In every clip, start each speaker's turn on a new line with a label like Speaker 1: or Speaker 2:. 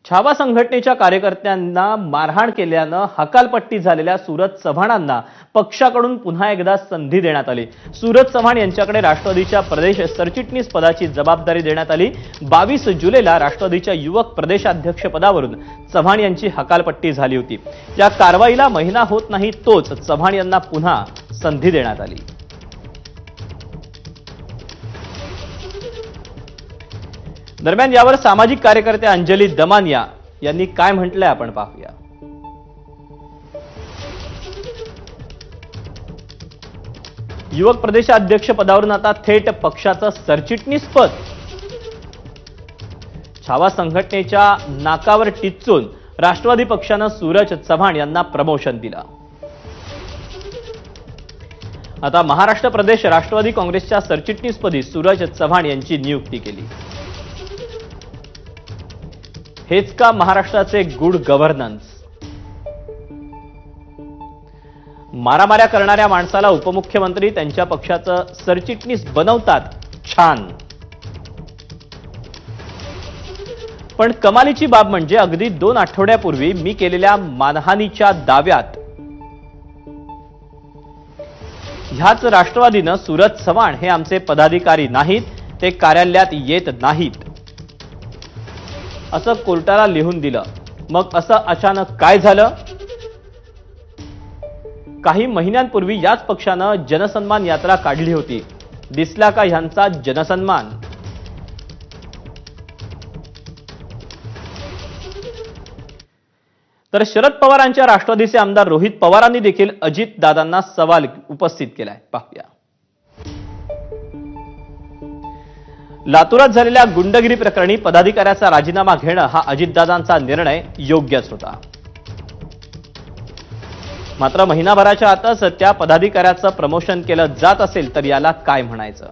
Speaker 1: छावा संघटनेच्या कार्यकर्त्यांना मारहाण केल्यानं हकालपट्टी झालेल्या सूरज चव्हाणांना पक्षाकडून पुन्हा एकदा संधी देण्यात आली। सूरज चव्हाण यांच्याकडे राष्ट्रवादीच्या प्रदेश सरचिटणीस पदाची जबाबदारी देण्यात आली। 22 जुलैला राष्ट्रवादीच्या युवक प्रदेशाध्यक्ष पदावरून चव्हाण यांची हकालपट्टी झाली होती। या कारवाईला महिना होत नाही तोच चव्हाण यांना पुन्हा संधी देण्यात आली। दरम्यान यावर सामाजिक कार्यकर्ते अंजली दमानिया यांनी काय म्हटलंय आपण पाहूया। युवक प्रदेशाध्यक्ष पदावरून आता थेट पक्षाचं सरचिटणीस पद। छावा संघटनेच्या नाकावर टिच्चून राष्ट्रवादी पक्षानं सूरज चव्हाण यांना प्रमोशन दिलं। आता महाराष्ट्र प्रदेश राष्ट्रवादी काँग्रेसच्या सरचिटणीसपदी सूरज चव्हाण यांची नियुक्ती केली। हेच का महाराष्ट्राचे गुड गव्हर्नन्स? मारामाऱ्या करणाऱ्या माणसाला उपमुख्यमंत्री त्यांच्या पक्षाचं सरचिटणीस बनवतात, छान। पण कमालीची बाब म्हणजे अगदी 2 आठवड्यापूर्वी मी केलेल्या मानहानीच्या दाव्यात ह्याच राष्ट्रवादीनं सूरज चव्हाण हे आमचे पदाधिकारी नाहीत, ते कार्यालयात येत नाहीत असं कोर्टाला लिहून दिलं। मग असं अचानक काय झालं? काही महिन्यांपूर्वी याच पक्षानं जनसन्मान यात्रा काढली होती। दिसला का ह्यांचा जनसन्मान? तर शरद पवारांच्या राष्ट्रवादीचे आमदार रोहित पवारांनी देखील अजितदादांना सवाल उपस्थित केलाय, पाहूया। लातूरात झालेल्या गुंडगिरी प्रकरणी पदाधिकाऱ्याचा राजीनामा घेणं हा अजितदादांचा निर्णय योग्यच होता। मात्र महिनाभराच्या आतच त्या पदाधिकाऱ्याचं प्रमोशन केलं जात असेल तर याला काय म्हणायचं?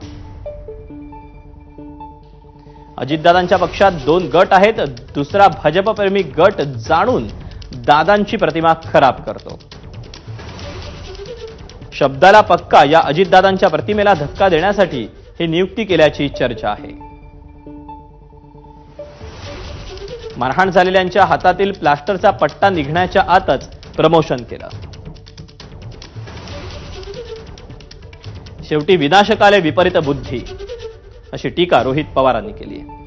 Speaker 1: अजितदादांच्या पक्षात 2 गट आहेत। दुसरा भाजपप्रेमी गट जाणून दादांची प्रतिमा खराब करतो। शब्दाला पक्का या अजितदादांच्या प्रतिमेला धक्का देण्यासाठी ही नियुक्ती केल्याची चर्चा आहे। मारहाण झालेल्यांच्या हातातील प्लास्टरचा पट्टा निघण्याच्या आतच प्रमोशन केलं। शेवटी विनाशकाले विपरीत बुद्धी अशी टीका रोहित पवारांनी केली आहे।